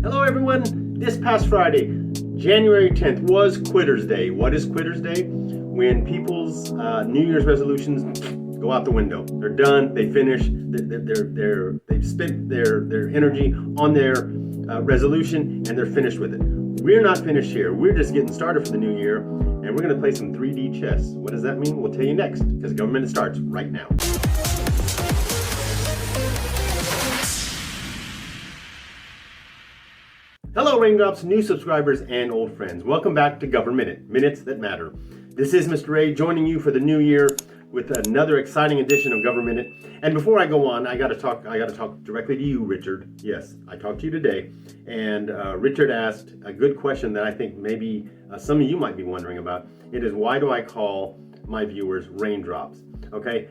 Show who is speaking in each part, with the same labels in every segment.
Speaker 1: Hello everyone, this past Friday, January 10th was Quitter's Day. What is Quitter's Day? When people's New Year's resolutions go out the window. They're done, they finish, they've spent their energy on their resolution and they're finished with it. We're not finished here, we're just getting started for the new year and we're gonna play some 3D chess. What does that mean? We'll tell you next, because Government starts right now. Hello Raindrops, new subscribers and old friends. Welcome back to Government, Minutes That Matter. This is Mr. Ray joining you for the new year with another exciting edition of Government. And before I go on, I gotta talk directly to you, Richard. Yes, I talked to you today, and Richard asked a good question that I think maybe some of you might be wondering about. It is, why do I call my viewers Raindrops? Okay,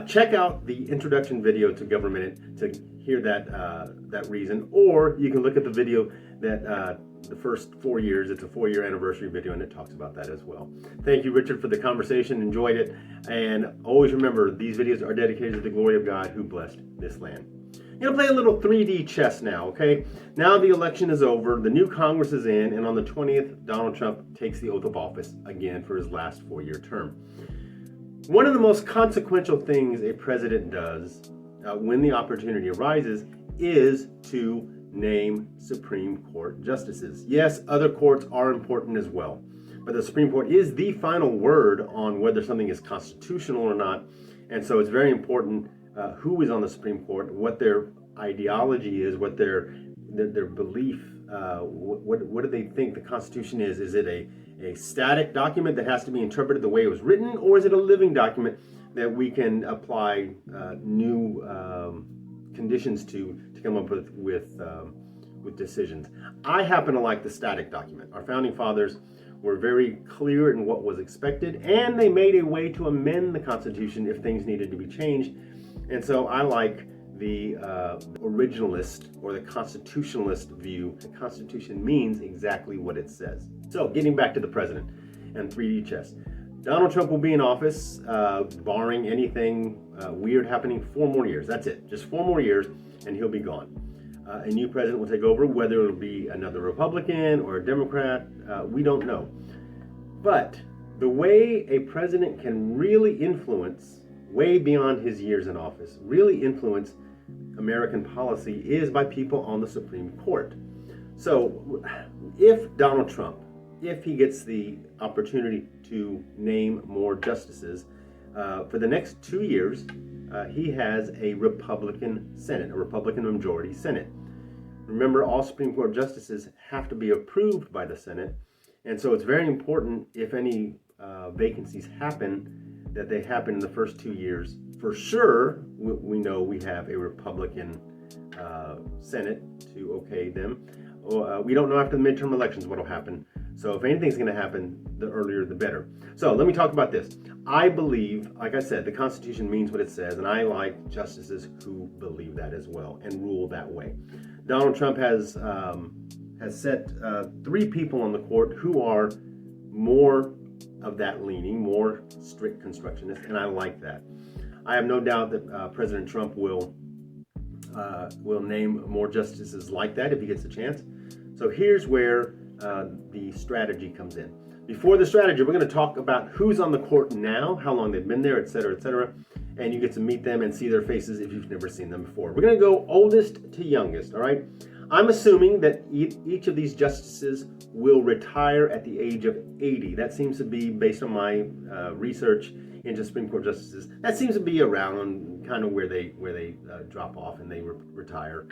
Speaker 1: check out the introduction video to Government to hear that reason, or you can look at the video that the first 4 years. It's a 4-year anniversary video and it talks about that as well. Thank you, Richard, for the conversation. Enjoyed it. And always remember, these videos are dedicated to the glory of God who blessed this land. I'm going to play a little 3D chess now, okay? Now the election is over, the new Congress is in, and on the 20th, Donald Trump takes the oath of office again for his last 4-year term. One of the most consequential things a president does when the opportunity arises is to name Supreme Court justices. Yes, other courts are important as well, but the Supreme Court is the final word on whether something is constitutional or not, and so it's very important who is on the Supreme Court, what their ideology is, what their belief, what do they think the Constitution is. Is it a static document that has to be interpreted the way it was written, or is it a living document that we can apply new conditions to come up with decisions? I happen to like the static document. Our founding fathers were very clear in what was expected, and they made a way to amend the Constitution if things needed to be changed. And so I like the originalist or the constitutionalist view. The Constitution means exactly what it says. So getting back to the president and 3D chess. Donald Trump will be in office, barring anything weird happening, 4 more years. That's it, just 4 more years, and he'll be gone. A new president will take over, whether it'll be another Republican or a Democrat, we don't know. But the way a president can really influence, way beyond his years in office, really influence American policy is by people on the Supreme Court. So if Donald Trump, if he gets the opportunity to name more justices, for the next 2 years, he has a Republican Senate, a Republican majority Senate. Remember, all Supreme Court justices have to be approved by the Senate, and so it's very important, if any vacancies happen, that they happen in the first 2 years. For sure, we know we have a Republican Senate to okay them. We don't know after the midterm elections what will happen. So if anything's going to happen, the earlier the better. So let me talk about this. I believe, like I said, the Constitution means what it says, and I like justices who believe that as well and rule that way. Donald Trump has set 3 people on the court who are more of that leaning, more strict constructionist, and I like that. I have no doubt that President Trump will name more justices like that if he gets a chance. So here's where the strategy comes in. Before the strategy, we're going to talk about who's on the court now, how long they've been there, etc., and you get to meet them and see their faces if you've never seen them before. We're going to go oldest to youngest, all right? I'm assuming that each of these justices will retire at the age of 80. That seems to be, based on my research into Supreme Court justices, that seems to be around kind of where they drop off and they retire.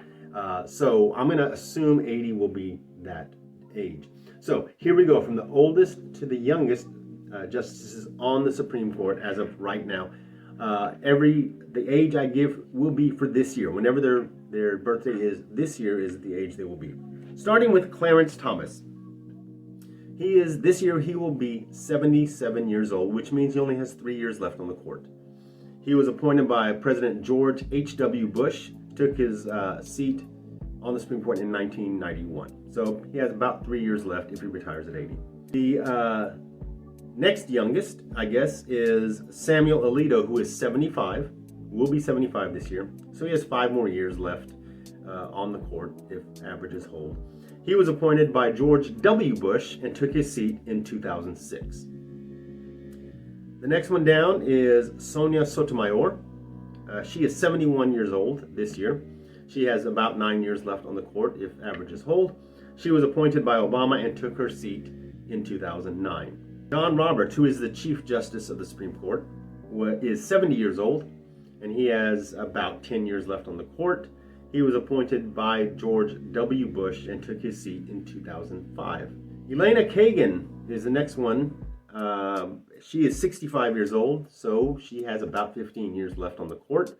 Speaker 1: So I'm going to assume 80 will be that age. So here we go, from the oldest to the youngest justices on the Supreme Court as of right now. The age I give will be for this year. Whenever their birthday is, this year is the age they will be. Starting with Clarence Thomas. This year he will be 77 years old, which means he only has 3 years left on the court. He was appointed by President George H.W. Bush, took his seat on the Supreme Court in 1991. So he has about 3 years left if he retires at 80. The next youngest, I guess, is Samuel Alito, who is 75, will be 75 this year. So he has 5 more years left on the court if averages hold. He was appointed by George W. Bush and took his seat in 2006. The next one down is Sonia Sotomayor. She is 71 years old this year. She has about 9 years left on the court if averages hold. She was appointed by Obama and took her seat in 2009. John Roberts, who is the Chief Justice of the Supreme Court, is 70 years old, and he has about 10 years left on the court. He was appointed by George W. Bush and took his seat in 2005. Elena Kagan is the next one. She is 65 years old, so she has about 15 years left on the court.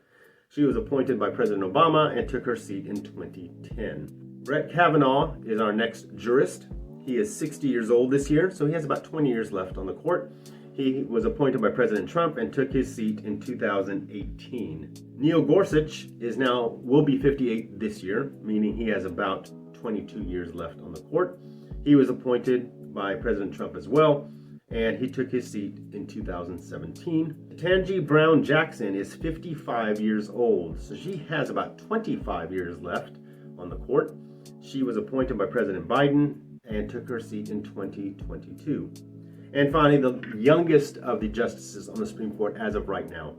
Speaker 1: She was appointed by President Obama and took her seat in 2010. Brett Kavanaugh is our next jurist. He is 60 years old this year, so he has about 20 years left on the court. He was appointed by President Trump and took his seat in 2018. Neil Gorsuch will be 58 this year, meaning he has about 22 years left on the court. He was appointed by President Trump as well, and he took his seat in 2017. Ketanji Brown Jackson is 55 years old, so she has about 25 years left on the court. She was appointed by President Biden and took her seat in 2022. And finally, the youngest of the justices on the Supreme Court as of right now,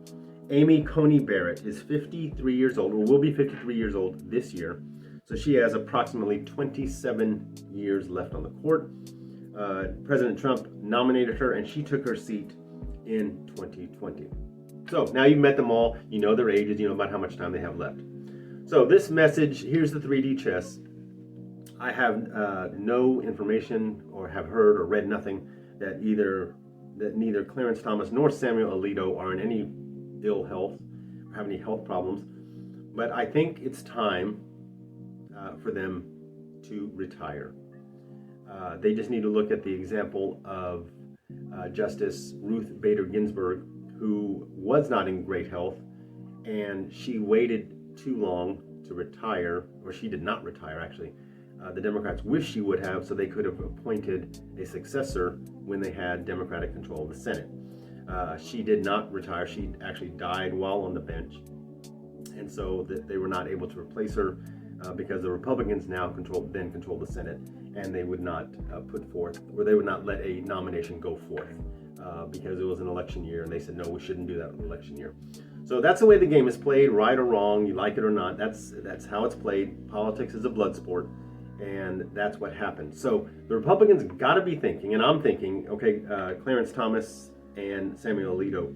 Speaker 1: Amy Coney Barrett, is 53 years old, or will be 53 years old this year. So she has approximately 27 years left on the court. President Trump nominated her, and she took her seat in 2020. So now you've met them all, you know their ages, you know about how much time they have left. So this message, here's the 3D chess. I have no information or have heard or read nothing that neither Clarence Thomas nor Samuel Alito are in any ill health or have any health problems. But I think it's time for them to retire. They just need to look at the example of Justice Ruth Bader Ginsburg, who was not in great health, and she waited too long to retire, or she did not retire actually. The Democrats wish she would have, so they could have appointed a successor when they had Democratic control of the Senate. She did not retire. She actually died while on the bench, and so they were not able to replace her because the Republicans now control the Senate, and they would not they would not let a nomination go forth because it was an election year, and they said, no, we shouldn't do that in an election year. So that's the way the game is played, right or wrong, you like it or not. That's how it's played. Politics is a blood sport, and that's what happened. So the Republicans got to be thinking, and I'm thinking, okay, Clarence Thomas and Samuel Alito,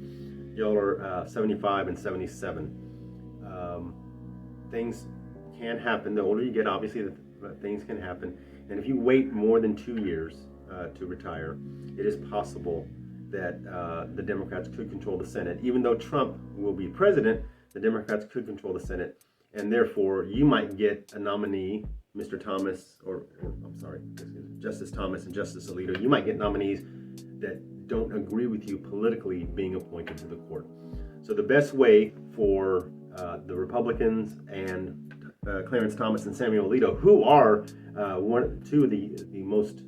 Speaker 1: y'all are 75 and 77. Things can happen. The older you get, obviously, things can happen. And if you wait more than 2 years to retire, it is possible that the Democrats could control the Senate. Even though Trump will be president, the Democrats could control the Senate, and therefore you might get a nominee, Mr. Thomas, Justice Thomas and Justice Alito. You might get nominees that don't agree with you politically being appointed to the court. So the best way for the Republicans and Clarence Thomas and Samuel Alito, who are two of the most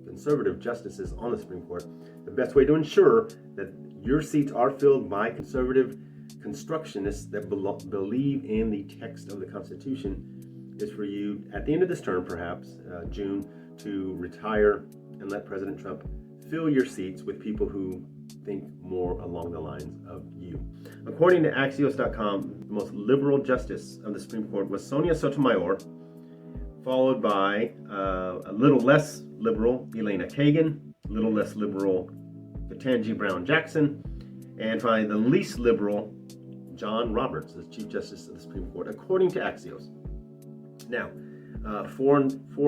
Speaker 1: conservative justices on the Supreme Court, the best way to ensure that your seats are filled by conservative constructionists that believe in the text of the Constitution is for you, at the end of this term, perhaps, June, to retire and let President Trump fill your seats with people who think more along the lines of you. According to Axios.com, the most liberal justice of the Supreme Court was Sonia Sotomayor, followed by a little less liberal Elena Kagan, a little less liberal Ketanji Brown Jackson, and finally the least liberal John Roberts as Chief Justice of the Supreme Court, according to Axios. Now, four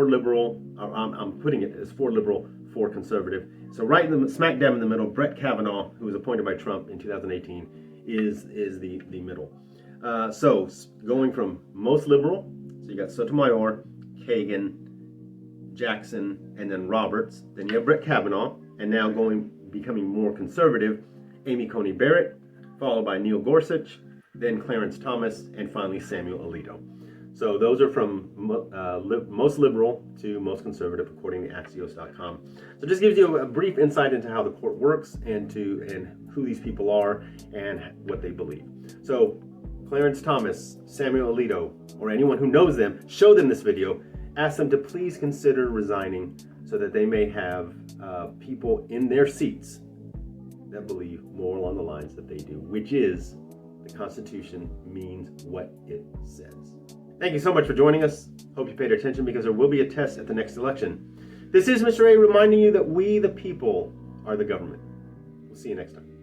Speaker 1: liberal, I'm putting it as 4 liberal, 4 conservative. So right in the smack dab in the middle, Brett Kavanaugh, who was appointed by Trump in 2018, is the middle. So going from most liberal, so you got Sotomayor, Kagan, Jackson, and then Roberts. Then you have Brett Kavanaugh, and now becoming more conservative, Amy Coney Barrett, followed by Neil Gorsuch, then Clarence Thomas, and finally Samuel Alito. So those are from most liberal to most conservative, according to Axios.com. So it just gives you a brief insight into how the court works and who these people are and what they believe. So Clarence Thomas, Samuel Alito, or anyone who knows them, show them this video. Ask them to please consider resigning so that they may have people in their seats that believe more along the lines that they do, which is the Constitution means what it says. Thank you so much for joining us. Hope you paid attention because there will be a test at the next election. This is Mr. A reminding you that we, the people, are the government. We'll see you next time.